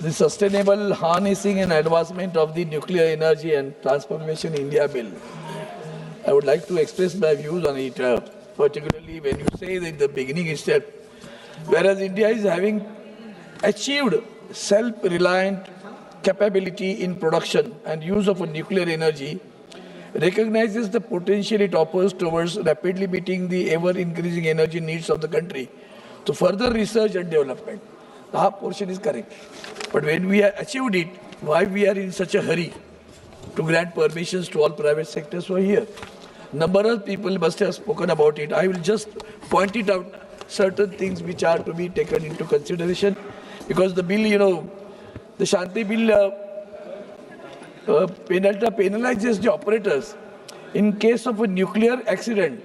the Sustainable Harnessing and Advancement of the Nuclear Energy and Transformation India Bill. I would like to express my views on it, particularly when you say that in the beginning itself, whereas India is having achieved self-reliant capability in production and use of nuclear energy, recognizes the potential it offers towards rapidly meeting the ever-increasing energy needs of the country to further research and development. The half portion is correct. But when we have achieved it, why we are in such a hurry to grant permissions to all private sectors who are here? Number of people must have spoken about it. I will just point it out, certain things which are to be taken into consideration, because the bill, the Shanti bill penalizes the operators in case of a nuclear accident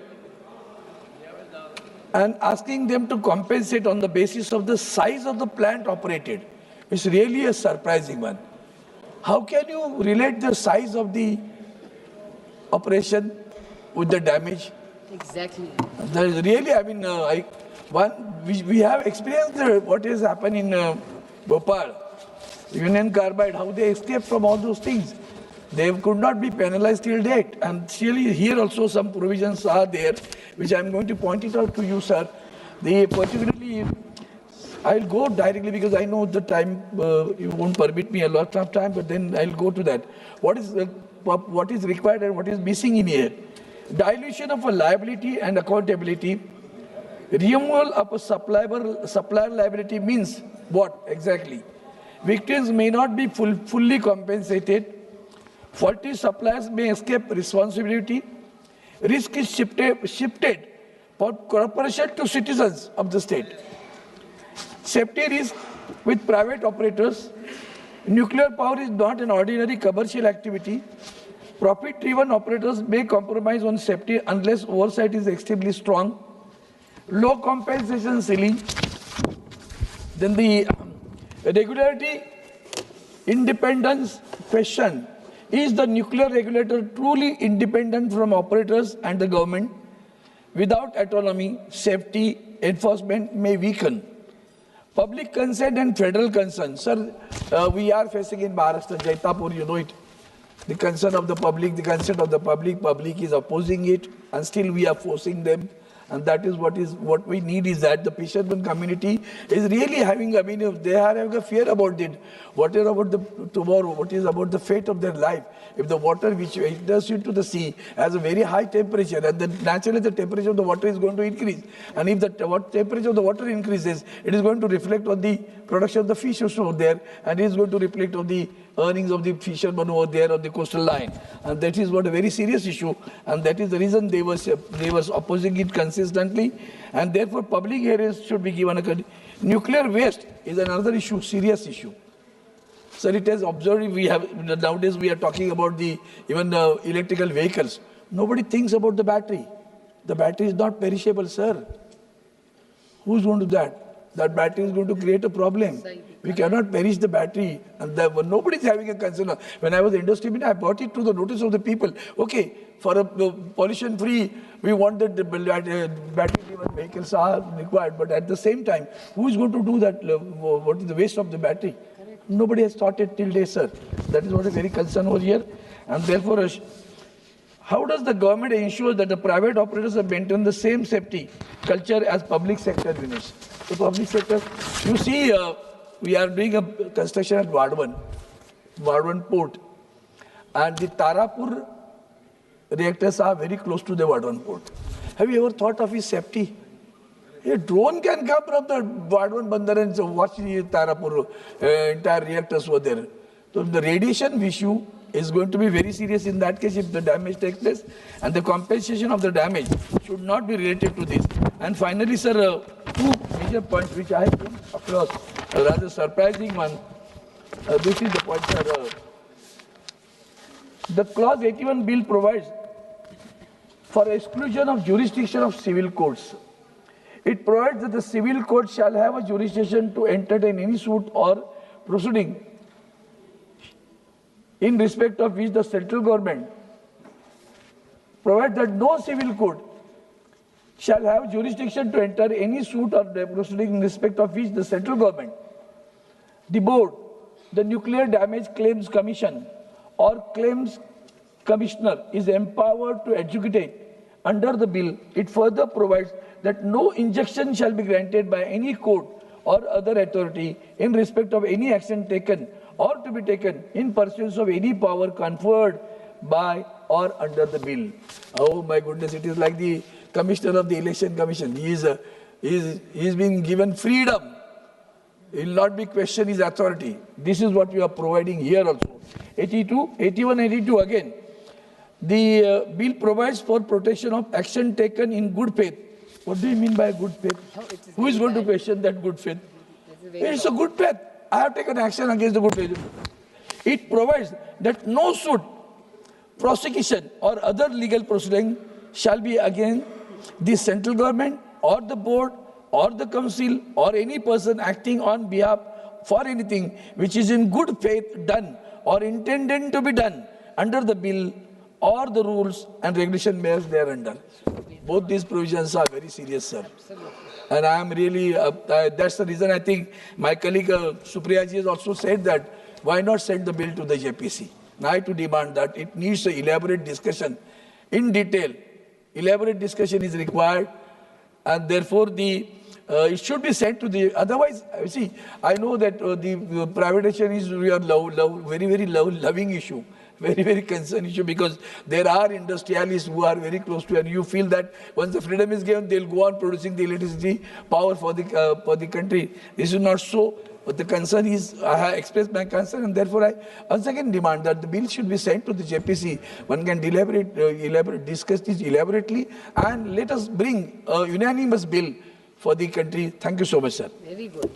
and asking them to compensate on the basis of the size of the plant operated. It's really a surprising one. How can you relate the size of the operation with the damage? Exactly. There is really, we have experienced what has happened in Bhopal, Union Carbide, how they escaped from all those things. They could not be penalized till date. And really here also some provisions are there, which I'm going to point it out to you, sir. Particularly, I'll go directly because I know the time, you won't permit me a lot of time, but then I'll go to that. What is required and what is missing in here? Dilution of a liability and accountability. Removal of a supplier liability means what exactly? Victims may not be fully compensated. Faulty suppliers may escape responsibility. Risk is shifted for corporation to citizens of the state. Safety risk with private operators. Nuclear power is not an ordinary commercial activity. Profit-driven operators may compromise on safety unless oversight is extremely strong. Low compensation ceiling. Then the regularity independence question. Is the nuclear regulator truly independent from operators and the government? Without autonomy, safety enforcement may weaken. Public consent and federal concern. Sir, we are facing in Maharashtra, Jaitapur, you know it. The concern of the public, the consent of the public is opposing it, and still we are forcing them. And that is what we need is that the fisherman community is really having, they are having a fear about it. What is about the tomorrow? What is about the fate of their life? If the water which enters into the sea has a very high temperature, and then naturally the temperature of the water is going to increase. And if the temperature of the water increases, it is going to reflect on the production of the fish over there, and it is going to reflect on the earnings of the fishermen over there on the coastal line. And that is what a very serious issue, and that is the reason they was opposing it consistently, and therefore public hearings should be given a nuclear waste is another issue, serious issue. Sir, it has observed, nowadays we are talking about even electrical vehicles. Nobody thinks about the battery. The battery is not perishable, sir. Who's going to do that? That battery is going to create a problem. We cannot perish the battery. And nobody is having a concern. When I was industry minister, I brought it to the notice of the people. Okay, for a pollution-free, we want that the battery-driven vehicles are required. But at the same time, who is going to do that? What is the waste of the battery? Nobody has thought it till date, sir. That is what is very concern over here. And therefore, how does the government ensure that the private operators have maintained the same safety culture as public sector units? The public sector, you see, we are doing a construction at Vadhavan port, and the Tarapur reactors are very close to the Vadhavan port. Have you ever thought of his safety? A drone can come from the Vadhavan Bandar and watch the Tarapur entire reactors over there. So the radiation issue is going to be very serious in that case if the damage takes place, and the compensation of the damage should not be related to this. And finally, sir, two major points which I have come across, a rather surprising one. This is the point, sir. The clause 81 bill provides for exclusion of jurisdiction of civil courts. It provides that the civil court shall have a jurisdiction to entertain any suit or proceeding in respect of which the central government provides that no civil court shall have jurisdiction to enter any suit or proceeding in respect of which the central government, the board, the Nuclear Damage Claims Commission or Claims Commissioner is empowered to adjudicate. Under the bill, it further provides that no injunction shall be granted by any court or other authority in respect of any action taken or to be taken in pursuance of any power conferred by or under the bill. Oh my goodness, it is like the Commissioner of the Election Commission. He is being given freedom. He will not be questioned his authority. This is what we are providing here also. 81, 82 again. The bill provides for protection of action taken in good faith. What do you mean by good faith? Who is going to question that good faith? It's a good faith. I have taken action against the good faith. It provides that no suit, prosecution or other legal proceeding shall be against the central government or the board or the council or any person acting on behalf for anything which is in good faith done or intended to be done under the bill or the rules and regulation made thereunder. Both these provisions are very serious, sir. Absolutely. And I am really, that's the reason I think my colleague Supriya ji has also said that why not send the bill to the JPC? Now I to demand that it needs an elaborate discussion in detail. Elaborate discussion is required, and therefore it should be sent to the, otherwise, see, I know that the privatization is very loving issue, very concerned issue, because there are industrialists who are very close to, and you feel that once the freedom is given, they'll go on producing the electricity power for the country. This is not so. But the concern is, I have expressed my concern, and therefore I once again demand that the bill should be sent to the JPC. One can discuss this elaborately, and let us bring a unanimous bill for the country. Thank you so much, sir. Very good.